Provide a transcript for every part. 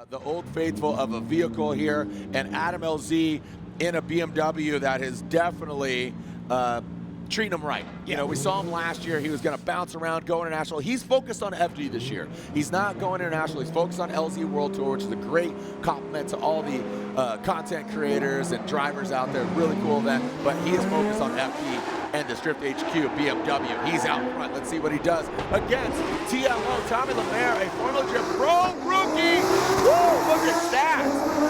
The old faithful of a vehicle here, and Adam LZ in a BMW that is definitely treating him right. You know, we saw him last year. He was going to bounce around, go international. He's focused on FD this year. He's not going international. He's focused on LZ World Tour, which is a great compliment to all the content creators and drivers out there. Really cool event, but he is focused on FD and the Drift HQ BMW. He's out front. Let's see what he does against TLO, Tommy Lemaire, a Formula Drift Pro rookie. Woo, look at that.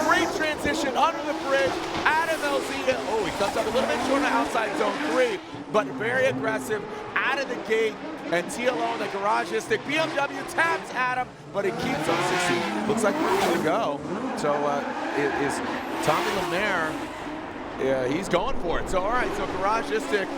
Great transition under the bridge. Adam LZ, oh, he comes up a little bit short on outside zone 3, but very aggressive out of the gate. And TLO in the garage stick. BMW taps Adam, but he keeps on 16. Looks like we're going to go. So it is Tommy Lemaire. Yeah, he's going for it. So, all right, so garage stick,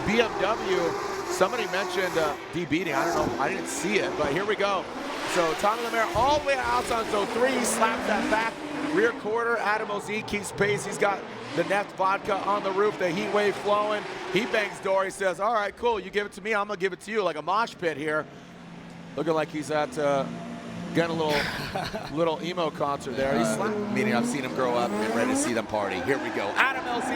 BMW. Somebody mentioned D-beating. I don't know. I didn't see it, but here we go. So Tommy Lemaire all the way outside zone 3. He slaps that back rear quarter. Adam LZ keeps pace. He's got the Neft vodka on the roof, the heat wave flowing. He bangs door. He says, all right, cool. You give it to me. I'm going to give it to you, like a mosh pit here. Looking like he's at getting a little emo concert there. He's meaning I've seen him grow up and ready to see them party. Here we go. Adam LZ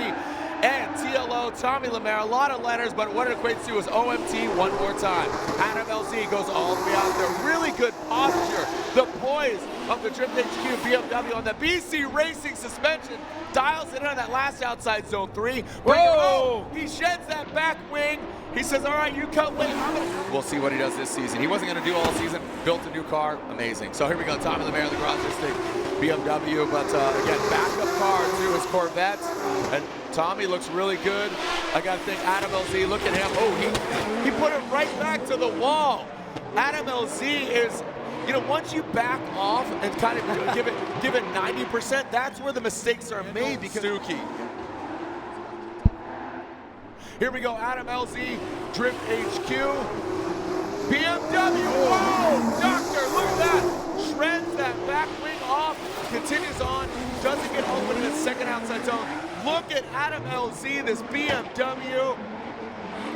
and TLO, Tommy Lemaire, a lot of letters, but what it equates to is OMT one more time. Adam LZ goes all the way out there. Really good posture. The poise of the Drift HQ BMW on the BC Racing suspension. Dials it in on that last outside zone 3. Whoa! He sheds that back wing. He says, all right, you come late. We'll see what he does this season. He wasn't going to do all season. Built a new car. Amazing. So here we go. Tommy Lemaire, the garage stick BMW. But again, backup car to his Corvette. And Tommy looks really good. I got to think Adam LZ, look at him. Oh, he put it right back to the wall. Adam LZ is, you know, once you back off and kind of give it 90%, that's where the mistakes are made because Suki. Here we go, Adam LZ, Drift HQ, BMW, whoa, doctor, look at that. Shreds that back wing off, continues on, doesn't get open in the second outside zone. Look at Adam LZ, this BMW.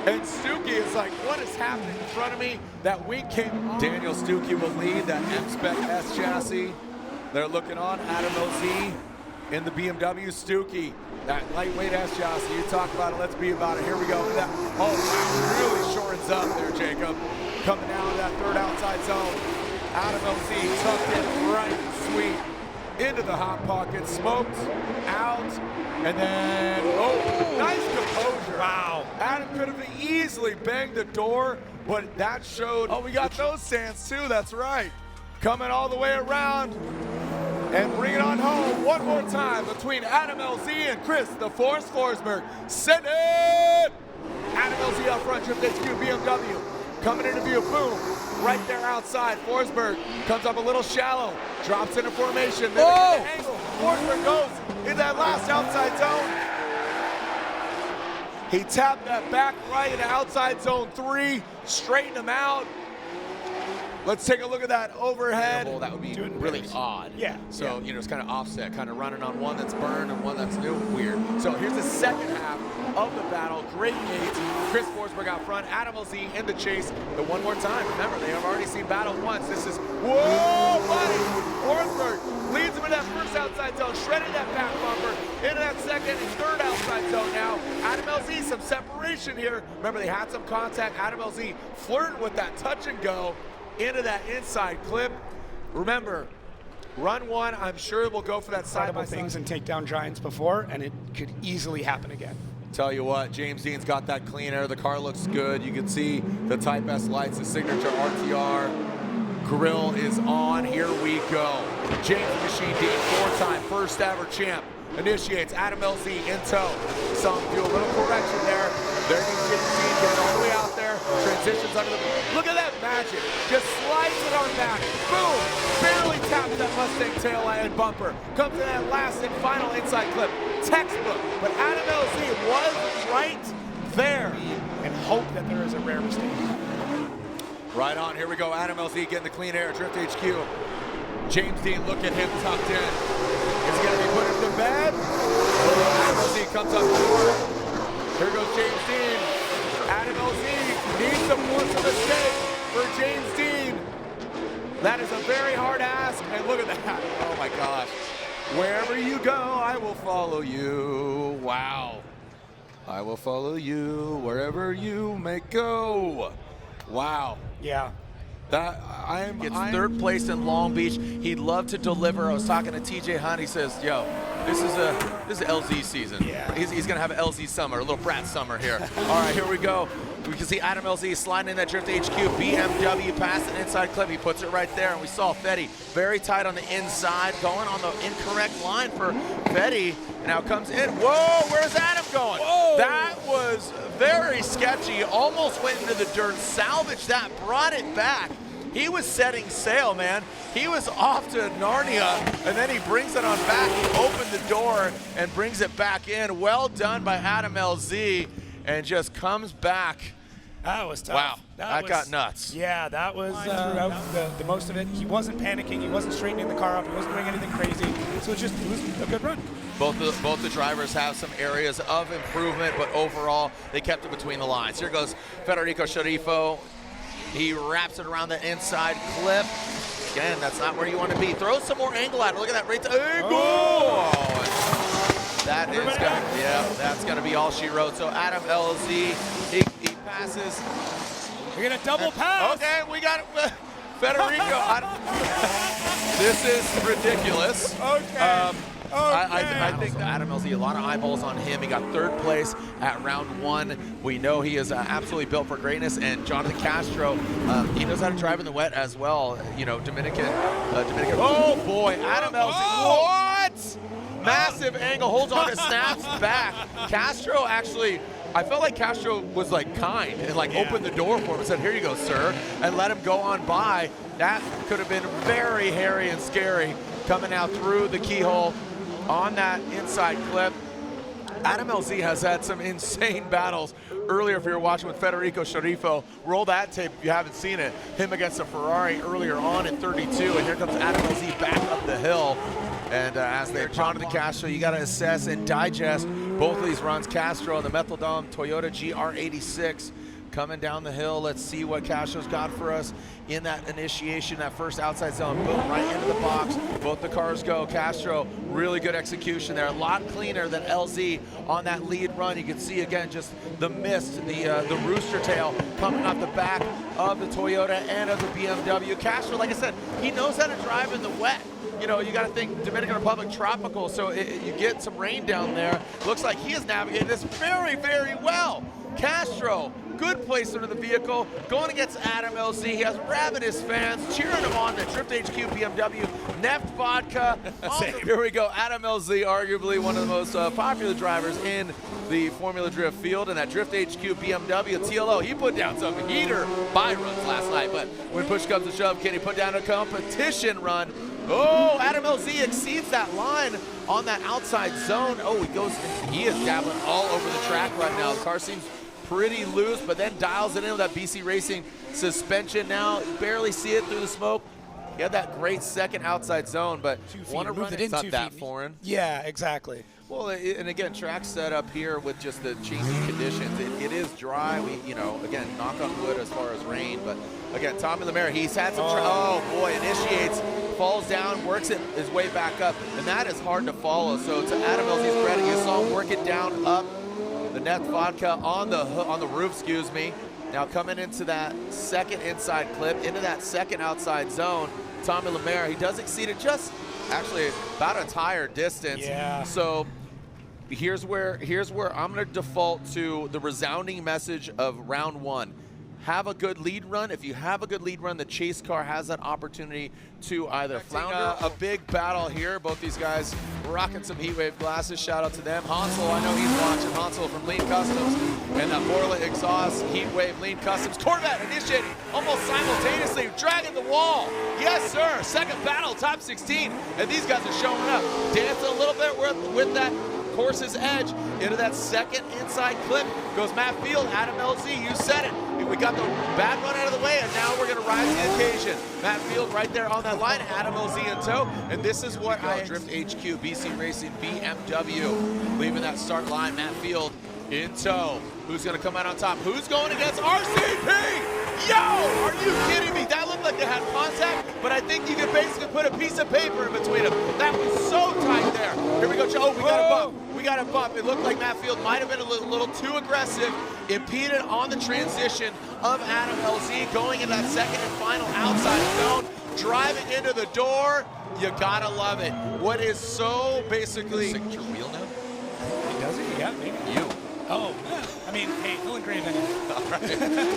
And Stuckey is like, what is happening in front of me? That wing came on. Daniel Stuckey will lead that M-Spec S chassis. They're looking on Adam LZ in the BMW. Stuckey, that lightweight S chassis. You talk about it, let's be about it. Here we go. That, oh, wow, really shortens up there, Jacob. Coming down to that third outside zone. Adam LZ tucked in right sweet into the hot pocket, smoked out, and then, oh, nice composure. Wow. Adam could have easily banged the door, but that showed. Oh, we got those stands too, that's right. Coming all the way around and bring it on home one more time between Adam LZ and Chris, the Force Forsberg. Send it! Adam LZ out front, Drift HQ, BMW. Coming into view, boom. Right there outside, Forsberg comes up a little shallow, drops into formation, then the angle. Forsberg goes in that last outside zone. He tapped that back right into outside zone 3, straightened him out. Let's take a look at that overhead. That would be really odd. Yeah. So, you know, it's kind of offset, kind of running on one that's burned and one that's new. Weird. So here's the second half of the battle. Great gates. Chris Forsberg out front. Adam LZ in the chase. But one more time. Remember, they have already seen battle once. This is, whoa, buddy. Forsberg leads him in that first outside zone, shredding that back bumper. Into that second and third outside zone now. Adam LZ, some separation here. Remember, they had some contact. Adam LZ flirting with that touch and go into that inside clip. Remember, run one, I'm sure we'll go for that side-by-side things and take down giants before, and it could easily happen again. Tell you what, James Dean's got that clean air. The car looks good. You can see the Type S lights, the signature RTR grill is on. Here we go. James Machine Dean, four-time first ever champ, initiates Adam LZ in tow. Some do a little correction there. There needs James Dean, getting all the way out there. Transitions under the, look at that magic. Just slides it on back. Boom, barely taps that Mustang tail light and bumper. Comes to that last and final inside clip. Textbook, but Adam LZ was right there. And hope that there is a rare mistake. Right on, here we go. Adam LZ getting the clean air, Drift HQ. James Dean, look at him tucked in. Is he gonna be put to bed? Adam LZ comes up short. Here goes James Dean. Adam LZ needs to force a mistake for James Dean. That is a very hard ask, and look at that. Oh my gosh. Wherever you go, I will follow you. Wow. I will follow you wherever you may go. Wow. Yeah. That I'm third place in Long Beach. He'd love to deliver. I was talking to TJ Hunt. He says, "Yo, this is LZ season. Yeah. He's gonna have an LZ summer, a little brat summer here." All right, here we go. We can see Adam LZ sliding in that Drift HQ BMW past an inside clip. He puts it right there, and we saw Fetty very tight on the inside, going on the incorrect line for Fetty. Now comes in. Whoa, where's Adam going? Whoa. That was very sketchy. Almost went into the dirt. Salvaged that, brought it back. He was setting sail, man. He was off to Narnia, and then he brings it on back. He opened the door and brings it back in. Well done by Adam LZ, and just comes back. That was tough. Wow, that got nuts. Yeah, that was throughout the most of it. He wasn't panicking. He wasn't straightening the car up. He wasn't doing anything crazy. So it was a good run. Both the drivers have some areas of improvement, but overall, they kept it between the lines. Here goes Federico Sharifo. He wraps it around the inside clip. Again, that's not where you want to be. Throw some more angle at it. Look at that right there. Angle! That is gonna, yeah, that's gonna be all she wrote. So Adam LZ, he passes. We're gonna double pass. Okay, we got it. Federico. This is ridiculous. Okay. I think that Adam LZ, a lot of eyeballs on him. He got third place at round 1. We know he is absolutely built for greatness. And Jonathan Castro, he knows how to drive in the wet as well. You know, Dominican. Oh boy, Adam LZ. What? Massive angle, holds on to snaps back. Castro actually, I felt like Castro was like kind and like opened the door for him and said, "Here you go, sir," and let him go on by. That could have been very hairy and scary coming out through the keyhole on that inside clip. Adam LZ has had some insane battles earlier. If you're watching with Federico Sharifo, roll that tape if you haven't seen it. Him against a Ferrari earlier on in 32, and here comes Adam LZ back up the hill. And as they're Jonathan Castro, you got to assess and digest both of these runs. Castro, the Metaldom Toyota GR86 coming down the hill. Let's see what Castro's got for us in that initiation, that first outside zone. Boom, right into the box. Both the cars go. Castro, really good execution there. A lot cleaner than LZ on that lead run. You can see again just the mist, the rooster tail coming off the back of the Toyota and of the BMW. Castro, like I said, he knows how to drive in the wet. You know, you got to think Dominican Republic tropical, so you get some rain down there. Looks like he is navigating this very, very well. Castro, good placement of the vehicle, going against Adam LZ. He has ravenous fans cheering him on. The Drift HQ BMW, Neft Vodka. Here we go. Adam LZ, arguably one of the most popular drivers in the Formula Drift field, and that Drift HQ BMW TLO. He put down some heater buy runs last night, but when push comes to shove, can he put down a competition run? Oh, Adam LZ exceeds that line on that outside zone. Oh, he is dabbling all over the track right now. The car seems pretty loose, but then dials it in with that BC Racing suspension now. You barely see it through the smoke. He had that great second outside zone, but want to run it, it's not that foreign. Yeah, exactly. Well, and again, track set up here with just the changing conditions. It is dry. We, you know, again, knock on wood as far as rain, but again, Tommy Lemaire, he's had some oh boy, initiates, falls down, works his way back up, and that is hard to follow. So to Adam LZ's credit, you saw him work it down up the Neft Vodka on the roof, excuse me. Now coming into that second inside clip, into that second outside zone, Tommy Lemaire, he does exceed it just actually about a tire distance. Yeah. So here's where I'm going to default to the resounding message of round 1. Have a good lead run. If you have a good lead run, the chase car has that opportunity to either flounder. A big battle here. Both these guys rocking some heat wave glasses. Shout out to them. Hansel, I know he's watching. Hansel from Lean Customs and that Borla exhaust heat wave Lean Customs. Corvette initiating almost simultaneously, dragging the wall. Yes, sir. Second battle, top 16, and these guys are showing up, dancing a little bit with that course's edge. Into that second inside clip goes Matt Field, Adam LZ, you said it. We got the bad run out of the way, and now we're going to rise to the occasion. Matt Field right there on that line, Adam LZ in tow, and this is what Drift HQ, BC Racing, BMW, leaving that start line, Matt Field in tow. Who's going to come out on top? Who's going against RCP? Yo, are you kidding me? That looked like they had contact, but I think you could basically put a piece of paper in between them. That Oh, we got a bump. We got a bump. It looked like Matt Field might have been a little too aggressive. Impeded on the transition of Adam LZ going in that second and final outside zone. Driving into the door. You gotta love it. What is so basically... Signature wheel now? He does it? Yeah, maybe. You. Oh, I mean, hey, he'll engrave anyway. All right.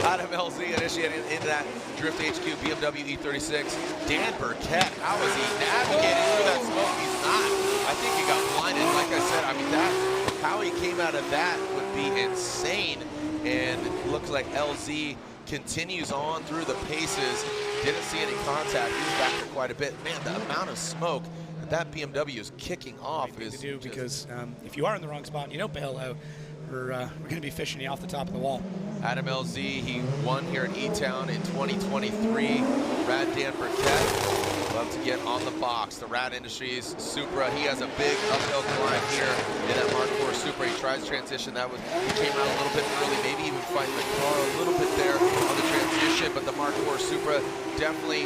Adam LZ initiating into that Drift HQ BMW E36. Dan Burkett, how is he navigating through that smoke? He's not. I think he got blinded. Like I said, I mean, how he came out of that would be insane. And it looks like LZ continues on through the paces. Didn't see any contact. He was back there quite a bit. Man, the amount of smoke that BMW is kicking off is to do because if you are in the wrong spot and you don't bail out, we're going to be fishing you off the top of the wall. Adam LZ, he won here in E-Town in 2023. Rad Dan Burkett, love to get on the box. The Rad Industries Supra, he has a big uphill climb here in that Mark IV Supra. He tries transition. He came out a little bit early, maybe even fighting the car a little bit there on the transition, but the Mark IV Supra definitely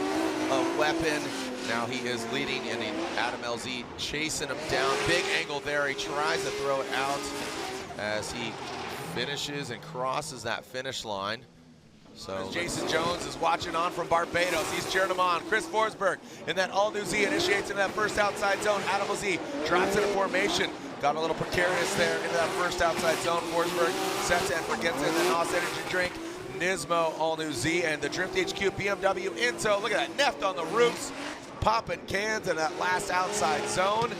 a weapon. Now he is leading, and Adam LZ chasing him down. Big angle there. He tries to throw it out as he finishes and crosses that finish line. So Jason Jones is watching on from Barbados. He's cheering him on. Chris Forsberg in that all-new Z initiates in that first outside zone. Adam LZ drops into formation. Got a little precarious there into that first outside zone. Forsberg sets and forgets in the NOS energy drink. Nismo all-new Z and the Drift HQ BMW Into. Look at that Neft on the roofs. Popping cans in that last outside zone.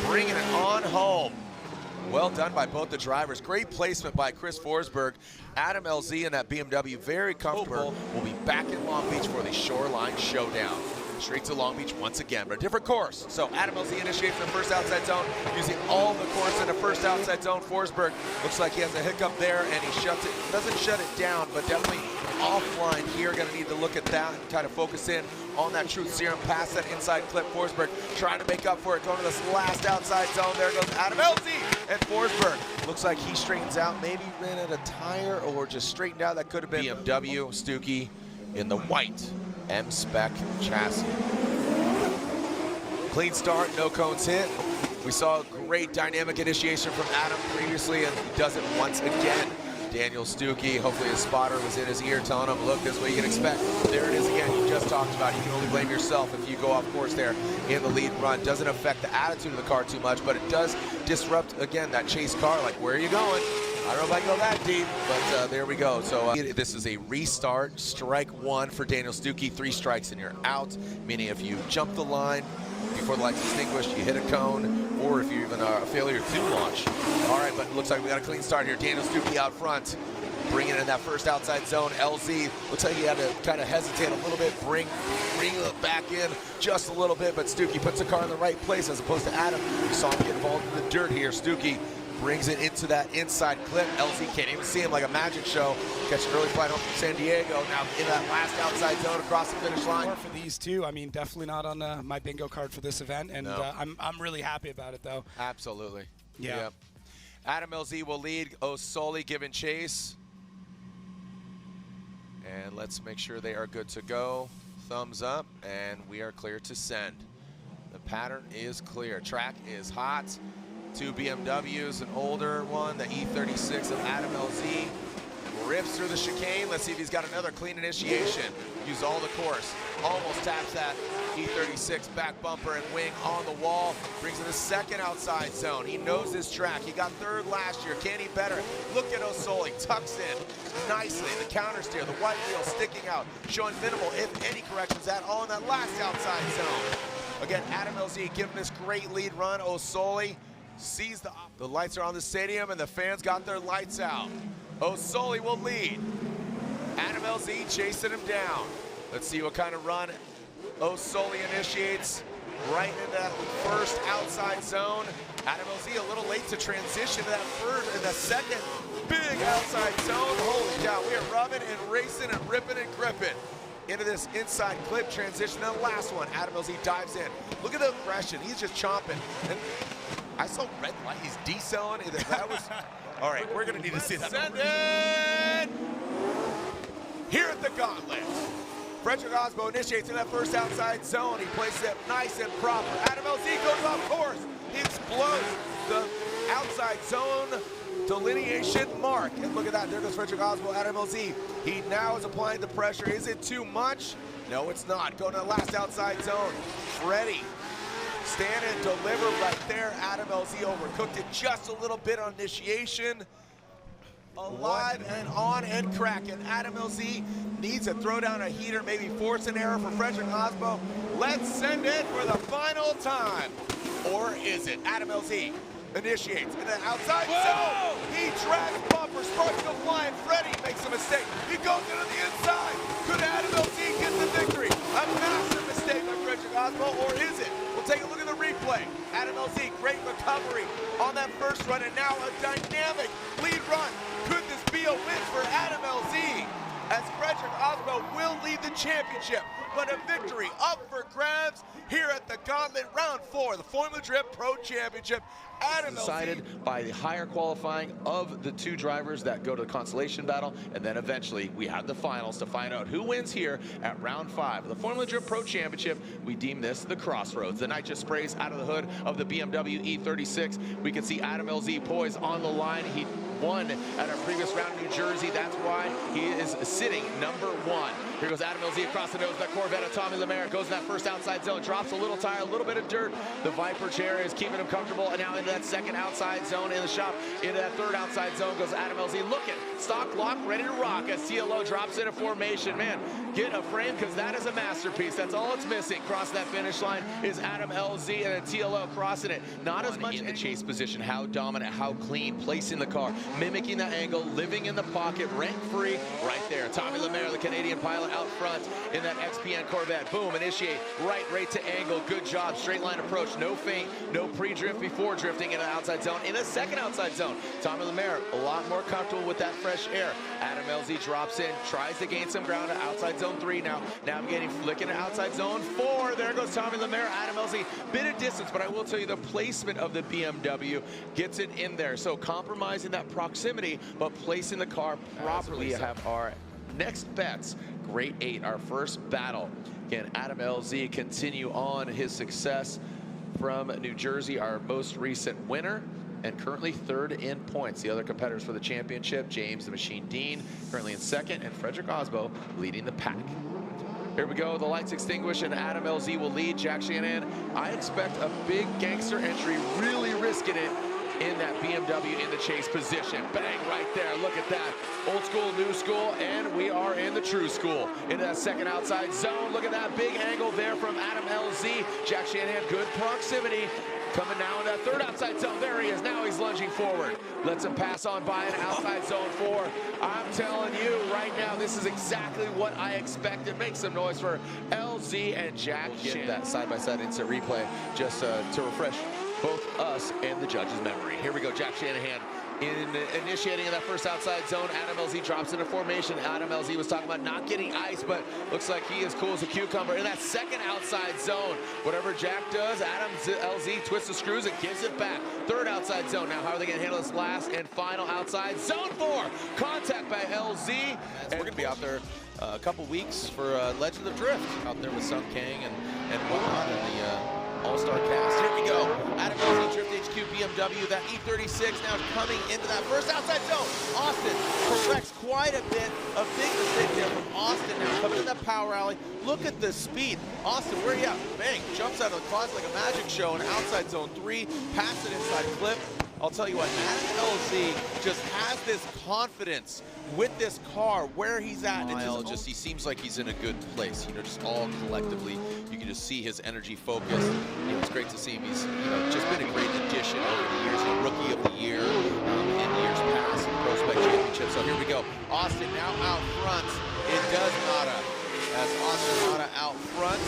Bringing it on home. Well done by both the drivers. Great placement by Chris Forsberg. Adam LZ in that BMW, very comfortable. We'll be back in Long Beach for the Shoreline Showdown. Straight to Long Beach once again, but a different course. So Adam LZ initiates the first outside zone, using all the course in the first outside zone. Forsberg looks like he has a hiccup there, and he shuts it. Doesn't shut it down, but definitely offline here. Going to need to look at that and kind of focus in on that truth serum past that inside clip. Forsberg trying to make up for it, going to this last outside zone. There goes Adam LZ, and Forsberg looks like he straightens out. Maybe ran at a tire or just straightened out. That could have been BMW. Stuckey in the white M-Spec chassis. Clean start, no cones hit. We saw a great dynamic initiation from Adam previously, and he does it once again. Daniel Stuckey, hopefully his spotter was in his ear telling him, look, this is what you can expect. There it is again, you just talked about it. You can only blame yourself if you go off course there in the lead run. Doesn't affect the attitude of the car too much, but it does disrupt, again, that chase car. Like, where are you going? I don't know if I can go that deep, but there we go. So this is a restart, strike one for Daniel Stuckey. 3 strikes and you're out, meaning if you jump the line before the light's extinguished, you hit a cone, or if you're even a failure to launch. All right, but it looks like we got a clean start here. Daniel Stuckey out front, bringing in that first outside zone. LZ looks like he had to kind of hesitate a little bit, bring it back in just a little bit, but Stuckey puts the car in the right place as opposed to Adam. We saw him get involved in the dirt here. Stuckey brings it into that inside clip. LZ can't even see him, like a magic show. Catch an early flight home from San Diego. Now in that last outside zone across the finish line. For these two, I mean, definitely not on my bingo card for this event, and No. I'm really happy about it, though. Absolutely. Yeah. Yep. Adam LZ will lead. Osoli giving chase. And let's make sure they are good to go. Thumbs up, and we are clear to send. The pattern is clear. Track is hot. 2 BMWs, an older one, the E36 of Adam LZ. Rips through the chicane. Let's see if he's got another clean initiation. Use all the course. Almost taps that E36 back bumper and wing on the wall. Brings in the second outside zone. He knows this track. He got 3rd last year. Can he better? Look at Osoli. Tucks in nicely. The counter steer, the white wheel sticking out, showing minimal, if any, corrections. That all in that last outside zone. Again, Adam LZ giving this great lead run. Osoli sees the lights are on the stadium and the fans got their lights out. Osoli will lead. Adam LZ chasing him down. Let's see what kind of run Osoli initiates right in that first outside zone. Adam LZ a little late to transition to that first and the second big outside zone. Holy cow, we are rubbing and racing and ripping and gripping into this inside clip transition. The last one, Adam LZ dives in. Look at the aggression, he's just chomping. And I saw red light, he's decelling. That was, all right, we're gonna need to see that. Send it! Here at the Gauntlet. Frederick Osbo initiates in that first outside zone. He places it nice and proper. Adam LZ goes off course. He explodes outside zone delineation mark. And look at that, there goes Frederick Oswald, Adam LZ. He now is applying the pressure. Is it too much? No, it's not. Going to the last outside zone. Freddie, stand and deliver right there. Adam LZ overcooked it just a little bit on initiation. Alive and on and cracking. Adam LZ needs to throw down a heater, maybe force an error for Frederick Osmo. Let's send it for the final time. Or is it? Adam LZ initiates in the outside zone. He drags bumper, sparks go flying. Freddie makes a mistake. He goes into the inside. Could Adam LZ get the victory? A massive mistake by Frederick Osmo, or is it? We'll take a look at the replay. Adam LZ, great recovery on that first run, and now a dynamic lead run. Could this be a win for Adam LZ? As Frederick Osmo will lead the championship, but a victory up for grabs here at the Gauntlet Round 4, the Formula Drift Pro Championship. Adam decided by the higher qualifying of the two drivers that go to the consolation battle, and then eventually we have the finals to find out who wins here at round 5 of the Formula Drift Pro Championship. We deem this the Crossroads. The night just sprays out of the hood of the BMW E36. We can see Adam LZ poised on the line. He won at our previous round in New Jersey. That's why he is sitting number 1. Here goes Adam LZ across the nose of that Corvette of Tommy Lemaire. Goes in that first outside zone, drops a little tire, a little bit of dirt. The Viper chair is keeping him comfortable, and now into that second outside zone in the shop. Into that third outside zone goes Adam LZ, looking, stock lock, ready to rock as TLO drops into formation. Man, get a frame, because that is a masterpiece. That's all it's missing. Crossing that finish line is Adam LZ, and then TLO crossing it. Not as much in the chase position. How dominant, how clean, placing the car, mimicking the angle, living in the pocket, rent-free right there. Tommy Lemaire, the Canadian pilot, out front in that XPN Corvette. Boom, initiate, right to angle. Good job, straight line approach, no feint, no pre-drift before drifting in an outside zone. In a second outside zone, Tommy Lemaire a lot more comfortable with that fresh air. Adam LZ drops in, tries to gain some ground at outside zone 3 now, navigating, flicking to outside zone 4. There goes Tommy Lemaire. Adam LZ, bit of distance, but I will tell you the placement of the BMW gets it in there. So compromising that proximity, but placing the car properly. We have our next bets, Grade 8, our first battle. Can Adam LZ continue on his success from New Jersey, our most recent winner, and currently 3rd in points? The other competitors for the championship, James the Machine Dean, currently in 2nd, and Frederick Osmo leading the pack. Here we go, the lights extinguish, and Adam LZ will lead. Jack Shanahan, I expect a big gangster entry, really risking it in that BMW in the chase position. Bang, right there, look at that. Old school, new school, and we are in the true school. Into that second outside zone, look at that big angle there from Adam LZ. Jack Shanahan, good proximity. Coming now in that third outside zone. There he is, now he's lunging forward. Lets him pass on by an outside zone 4. I'm telling you right now, this is exactly what I expected. Make some noise for LZ and Jack. Get that side-by-side instant replay just to refresh both us and the judge's memory. Here we go, Jack Shanahan initiating in that first outside zone. Adam LZ drops into formation. Adam LZ was talking about not getting ice, but looks like he is cool as a cucumber. In that second outside zone, whatever Jack does, Adam LZ twists the screws and gives it back. Third outside zone. Now, how are they going to handle this last and final outside zone 4? Contact by LZ. And we're going to be out there a couple weeks for Legend of Drift, out there with Sun Kang and whatnot in the All-Star cast. Here we go. Adam LZ Drift HQ BMW, that E36 now coming into that first outside zone. Austin corrects quite a bit. A big mistake there from Austin now coming in that power alley. Look at the speed. Austin, where are you at? Bang, jumps out of the closet like a magic show in outside zone 3, past it inside clip. I'll tell you what, Adam LZ just has this confidence with this car where he's at. Just he seems like he's in a good place. You know, just all collectively, you can just see his energy focus. You know, it's great to see him. He's just been a great addition over the years. A rookie of the year in years past in the Pro Spec Championship. So here we go. Austin now out front. It does nada. As Austin nada out front.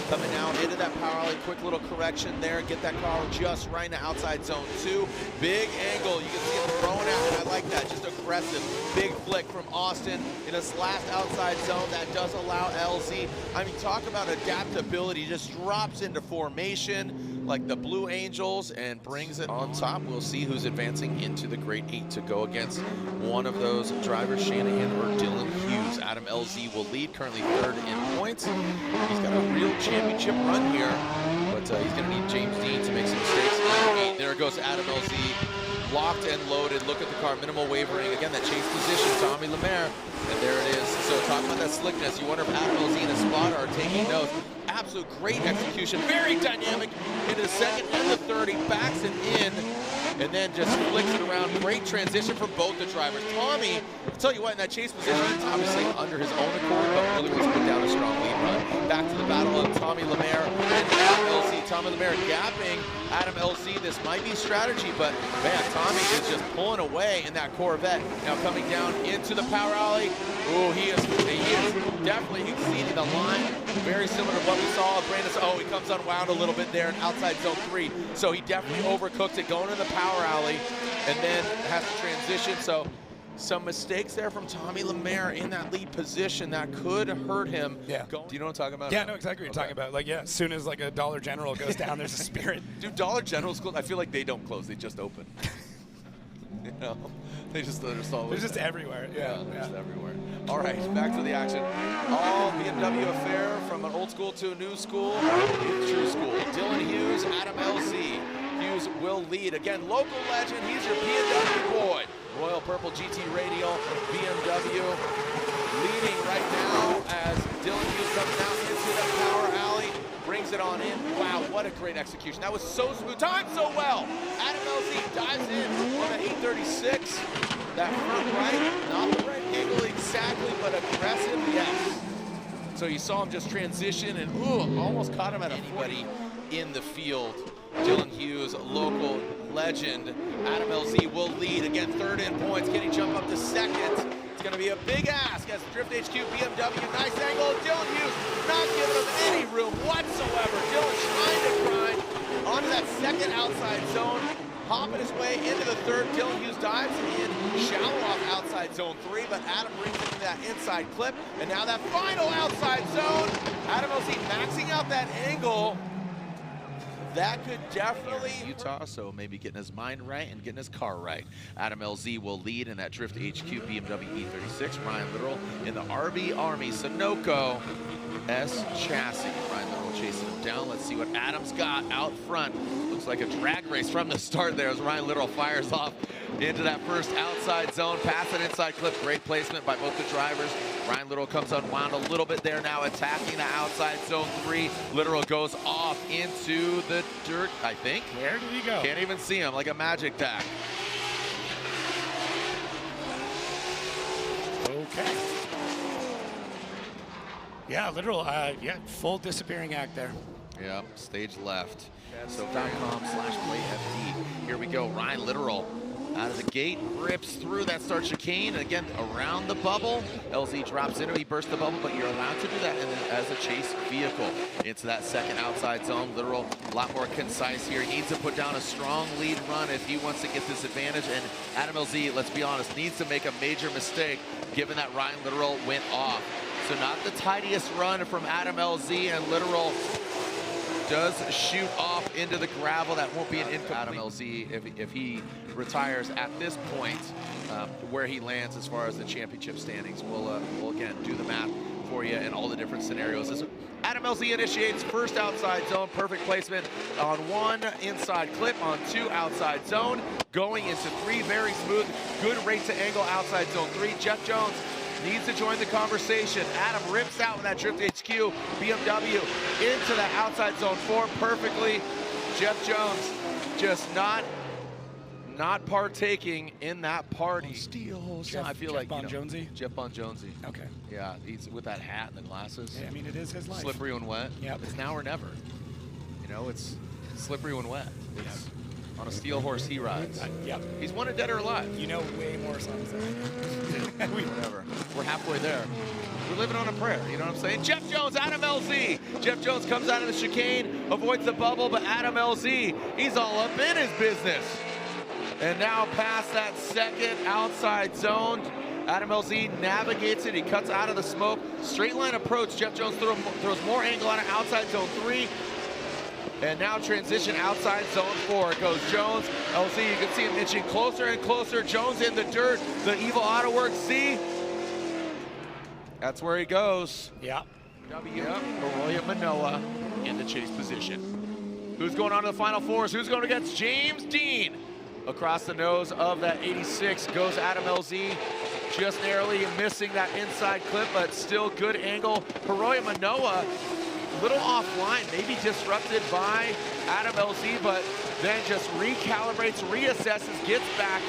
Coming now into that power alley, quick little correction there, get that car just right in the outside zone 2. Big angle, you can see him throwing out, and I like that, just aggressive. Big flick from Austin in his last outside zone. That does allow LZ. I mean, talk about adaptability, just drops into formation like the Blue Angels and brings it on top. We'll see who's advancing into the Grade 8 to go against one of those drivers, Shanahan or Dylan Hughes. Adam LZ will lead, currently 3rd in points. He's got a real championship run here, but he's going to need James Dean to make some mistakes. There goes Adam LZ. locked and loaded. Look at the car, minimal wavering. Again, that chase position, Tommy Lemaire. And there it is. So talking about that slickness, you wonder if Adam LZ and his spotter are taking notes. Absolute great execution, very dynamic into the second and the third. He backs it in and then just flicks it around. Great transition for both the drivers. Tommy, I'll tell you what, in that chase position, obviously under his own accord, but really was put down a strong lead run. Back to the battle of Tommy Lemaire and Adam LZ. Tommy Lemaire gapping Adam LZ. This might be strategy, but man, Tommy is just pulling away in that Corvette. Now coming down into the power alley. Ooh, he is definitely exceeding the line. Very similar to what we saw of Brandon. Oh, he comes unwound a little bit there in outside zone 3. So he definitely overcooked it going in the power alley and then has to transition. So some mistakes there from Tommy Lemaire in that lead position that could hurt him. Yeah. Do you know what I'm talking about? Yeah, I know exactly what you're talking about. Like, yeah, as soon as like a Dollar General goes down, there's a Spirit. Dude, Dollar General's close. I feel like they don't close, they just open. You know, they're just always They're just everywhere. Yeah, they're just everywhere. All right, back to the action. All BMW affair from an old school to a new school, true school. Dylan Hughes, Adam LZ. Hughes will lead. Again, local legend, he's your BMW boy. Royal Purple GT Radial, BMW leading right now as Dylan Hughes comes down into the power alley, brings it on in. Wow, what a great execution. That was so smooth, timed so well. Adam LZ dives in on the 836. That front right, not the right angle exactly, but aggressive, yes. So you saw him just transition and almost caught him at anybody in the field. Dylan Hughes, local legend. Adam LZ will lead. Again, third in points. Can he jump up to second? It's going to be a big ask as Drift HQ BMW. Nice angle. Dylan Hughes not giving him any room whatsoever. Dylan trying to grind onto that second outside zone. Hopping his way into the third. Dylan Hughes dives in shallow off outside zone 3, but Adam brings it to that inside clip. And now that final outside zone. Adam LZ maxing out that angle. That could definitely Utah, so maybe getting his mind right and getting his car right. Adam LZ will lead in that Drift HQ BMW E36. Ryan Literal in the RB Army Sunoco S chassis. Ryan Literal chasing him down. Let's see what Adam's got out front. Looks like a drag race from the start there as Ryan Literal fires off into that first outside zone. Pass it inside clip. Great placement by both the drivers. Ryan Literal comes unwound a little bit there now, attacking the outside zone 3. Literal goes off into the dirt, I think. Where did he go? Can't even see him, like a magic tack. Okay. Yeah, Literal, yeah, full disappearing act there. Yeah, stage left. So.com/playFD. Here we go, Ryan Literal. Out of the gate, rips through that start chicane. Again, around the bubble. LZ drops into, he bursts the bubble, but you're allowed to do that as a chase vehicle. Into that second outside zone. Literal, a lot more concise here. He needs to put down a strong lead run if he wants to get this advantage. And Adam LZ, let's be honest, needs to make a major mistake given that Ryan Literal went off. So not the tidiest run from Adam LZ, and Literal does shoot off into the gravel. That won't be an incomplete. Adam LZ, if he retires at this point, where he lands as far as the championship standings, we'll again do the math for you in all the different scenarios. As Adam LZ initiates first outside zone, perfect placement on 1 inside clip, on 2 outside zone, going into 3 very smooth, good rate to angle outside zone 3. Jeff Jones needs to join the conversation. Adam rips out with that Drift HQ BMW into the outside zone 4 perfectly. Jeff Jones just not partaking in that party. Steals. I feel like Bon Jonesy? Jeff Bon Jonesy. Okay. Yeah, he's with that hat and the glasses. Yeah, I mean, it is his life. Slippery when wet. Yep. It's now or never. You know, it's slippery when wet. It's on a steel horse he rides. Yep. He's wanted dead or alive. You know way more songs than I do. Whatever. We're halfway there. We're living on a prayer, you know what I'm saying? Jeff Jones, Adam LZ. Jeff Jones comes out of the chicane, avoids the bubble, but Adam LZ, he's all up in his business. And now past that second outside zone, Adam LZ navigates it. He cuts out of the smoke. Straight line approach. Jeff Jones throws more angle on it outside zone 3. And now transition outside zone 4. It goes Jones, LZ. You can see him inching closer and closer. Jones in the dirt. The evil auto works. See? That's where he goes. Yeah. William Manoa in the chase position. Who's going on to the final fours? Who's going against James Dean? Across the nose of that 86 goes Adam LZ, just narrowly missing that inside clip, but still good angle. Hiroya Manoa, little offline, maybe disrupted by Adam LZ, but then just recalibrates, reassesses, gets back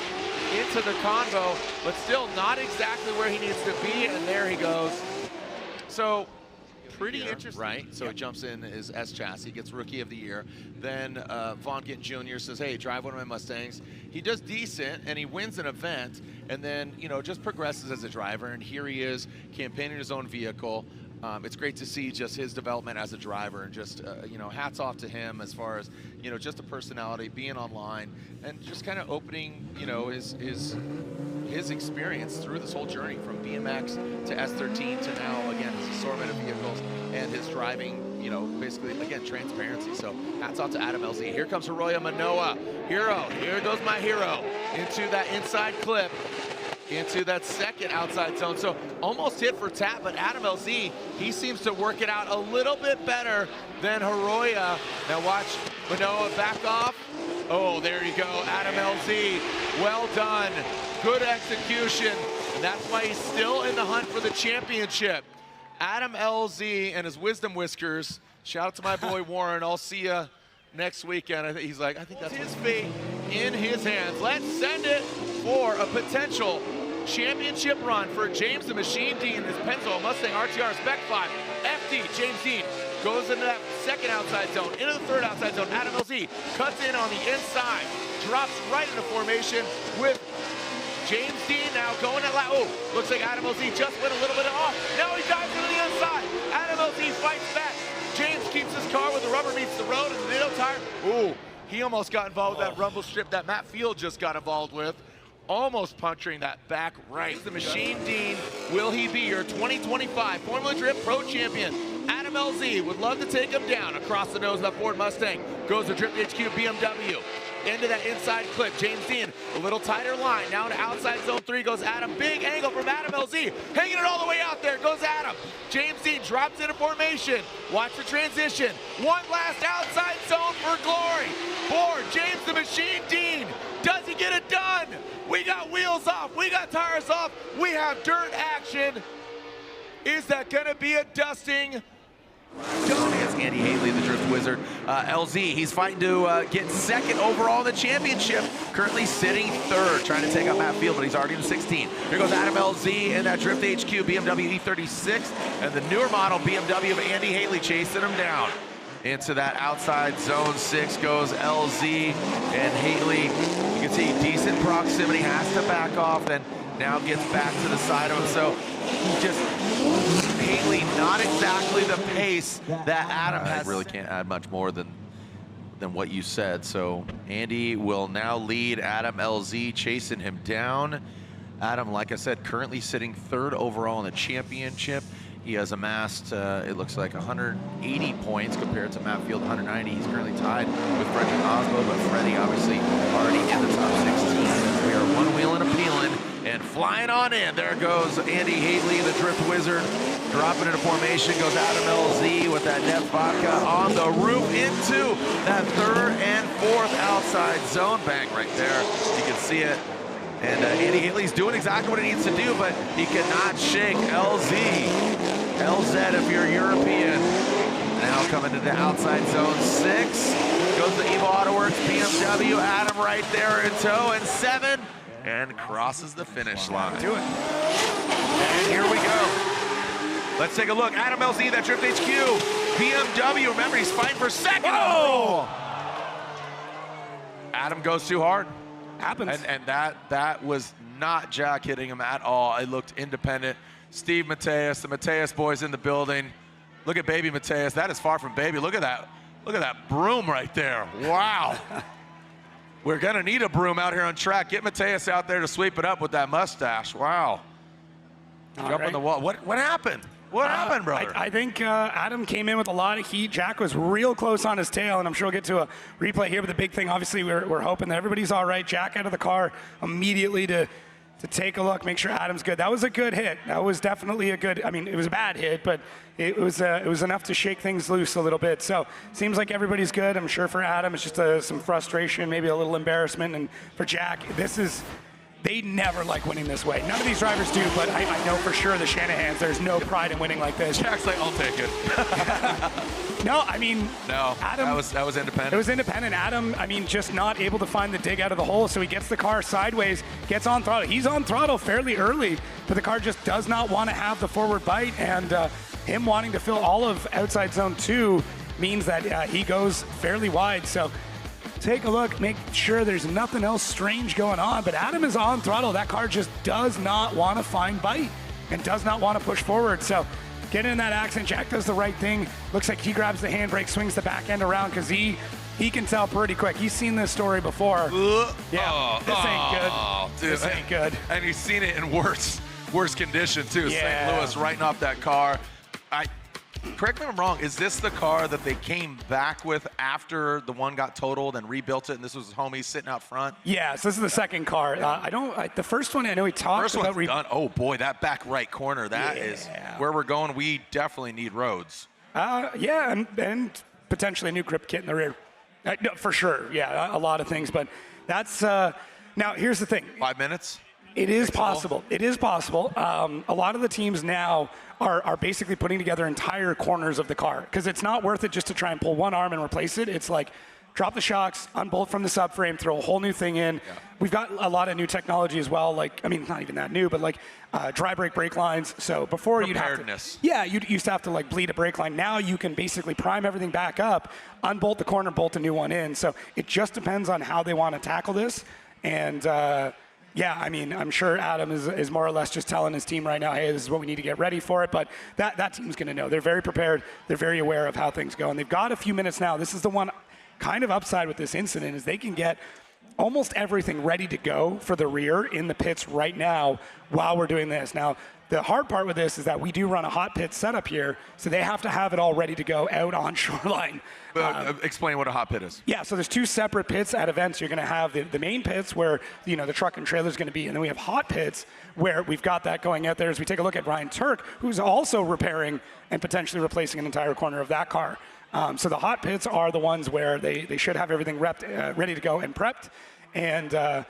into the convo, but still not exactly where he needs to be, and there he goes. So pretty interesting. Right, so he jumps in his S chassis, gets Rookie of the Year. Then Von Gittin Jr. says, hey, drive one of my Mustangs. He does decent, and he wins an event, and then, you know, just progresses as a driver, and here he is campaigning his own vehicle. It's great to see just his development as a driver, and just, you know, hats off to him as far as, you know, just the personality, being online, and just kind of opening, you know, his experience through this whole journey from BMX to S13 to now, again, his assortment of vehicles and his driving, you know, basically, again, transparency. So hats off to Adam LZ. Here comes Hiroya Manoa. Hero, here goes my hero into that inside clip, into that second outside zone. So almost hit for tap, but Adam LZ, he seems to work it out a little bit better than Hiroya. Now watch Manoa back off. Oh, there you go, Adam LZ, well done. Good execution, and that's why he's still in the hunt for the championship. Adam LZ and his wisdom whiskers. Shout out to my boy Warren. I'll see you next weekend. I think he's like, I think that's his fate in his hands. Let's send it for a potential championship run for James the Machine Dean in his Pennzoil Mustang RTR Spec 5. FD, James Dean, goes into that second outside zone, into the third outside zone. Adam LZ cuts in on the inside, drops right into formation with James Dean now going at oh, looks like Adam LZ just went a little bit off. Now he dives into the inside. Adam LZ fights back. James keeps his car where the rubber meets the road and the middle tire. Ooh, he almost got involved with that rumble strip that Matt Field just got involved with. Almost puncturing that back right. The Machine Dean, will he be your 2025 Formula Drift Pro Champion? Adam LZ would love to take him down. Across the nose of that Ford Mustang goes the Drift HQ BMW. Into that inside clip, James Dean, a little tighter line. Now to outside zone 3 goes Adam. Big angle from Adam LZ. Hanging it all the way out there goes Adam. James Dean drops into formation. Watch the transition. One last outside zone for glory for James the Machine Dean. Does he get it done? We got wheels off. We got tires off. We have dirt action. Is that going to be a dusting? Against Andy Haley, the Drift Wizard. LZ, he's fighting to get second overall in the championship. Currently sitting third, trying to take out Matt Field, but he's already in 16. Here goes Adam LZ in that Drift HQ BMW E36, and the newer model BMW of Andy Haley chasing him down. Into that outside zone 6 goes LZ, and Haley, you can see decent proximity, has to back off, then now gets back to the side of him. So just Haley, not exactly the pace that Adam has. I really can't add much more than what you said. So Andy will now lead Adam LZ, chasing him down. Adam, like I said, currently sitting third overall in the championship. He has amassed, it looks like 180 points compared to Matt Field, 190. He's currently tied with Frederick Osbo, but Freddie obviously already in the top 16. We are one wheeling and peeling and flying on in. There goes Andy Haley, the Drift Wizard, dropping into formation. Goes Adam LZ with that net vodka on the roof into that third and fourth outside zone. Bang right there. You can see it. And Andy Haley's doing exactly what he needs to do, but he cannot shake LZ. LZ, if you're European. Now coming to the outside zone 6. Goes the Evo AutoWorks BMW. Adam right there in tow, and 7. And crosses the finish line. Do it. And here we go. Let's take a look. Adam LZ, that Drift HQ. BMW, remember, he's fighting for second. Oh! Adam goes too hard. Happens. And that was not Jack hitting him at all. It looked independent. Steve Mateus, the Mateus boys in the building. Look at baby Mateus. That is far from baby. Look at that. Look at that broom right there. Wow. We're going to need a broom out here on track. Get Mateus out there to sweep it up with that mustache. Wow. Jump on the wall. What happened? What happened, brother? I think Adam came in with a lot of heat. Jack was real close on his tail, and I'm sure we'll get to a replay here. But the big thing, obviously, we're hoping that everybody's all right. Jack out of the car immediately to to take a look, make sure Adam's good. That was a good hit. That was definitely a good, I mean, it was a bad hit, but it was enough to shake things loose a little bit. So seems like everybody's good. I'm sure for Adam, it's just some frustration, maybe a little embarrassment. And for Jack, they never like winning this way. None of these drivers do, but I know for sure the Shanahans, there's no pride in winning like this. Jack's like, I'll take it. No, I mean, no, Adam, that was independent. It was independent. Adam, I mean, just not able to find the dig out of the hole, so he gets the car sideways, gets on throttle. He's on throttle fairly early, but the car just does not want to have the forward bite, and him wanting to fill all of outside zone 2 means that he goes fairly wide. So take a look, make sure there's nothing else strange going on, but Adam is on throttle. That car just does not want to find bite and does not want to push forward. So get in that accident. Jack does the right thing. Looks like he grabs the handbrake, swings the back end around because he can tell pretty quick. He's seen this story before. Yeah, this ain't good. Dude, this ain't good. And he's seen it in worse condition too. Yeah. St. Louis writing off that car. Correct me if I'm wrong, is this the car that they came back with after the one got totaled and rebuilt it, and this was his homie sitting out front? Yeah, so this is the second car. The first one, I know he talked about. First one's done. Oh boy, that back right corner, that is where we're going. We definitely need roads. Yeah, and potentially a new grip kit in the rear. No, for sure, yeah, a lot of things, but that's, now here's the thing. 5 minutes? It is possible. It is possible. A lot of the teams now are basically putting together entire corners of the car because it's not worth it just to try and pull one arm and replace it. It's like drop the shocks, unbolt from the subframe, throw a whole new thing in. Yeah. We've got a lot of new technology as well. Like, I mean, not even that new, but like dry brake lines. So before you'd have to, you used to have to like bleed a brake line. Now you can basically prime everything back up, unbolt the corner, bolt a new one in. So it just depends on how they want to tackle this. And yeah, I mean, I'm sure Adam is more or less just telling his team right now, hey, this is what we need to get ready for it. But that team's going to know. They're very prepared. They're very aware of how things go. And they've got a few minutes now. This is the one kind of upside with this incident is they can get almost everything ready to go for the rear in the pits right now while we're doing this. Now, the hard part with this is that we do run a hot pit setup here, so they have to have it all ready to go out on shoreline. Explain what a hot pit is. Yeah, so there's 2 separate pits at events. You're going to have the main pits where the truck and trailer is going to be, and then we have hot pits where we've got that going out there. As we take a look at Ryan Turk, who's also repairing and potentially replacing an entire corner of that car. So the hot pits are the ones where they should have everything ready to go and prepped. And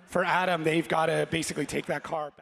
for Adam, they've got to basically take that car back.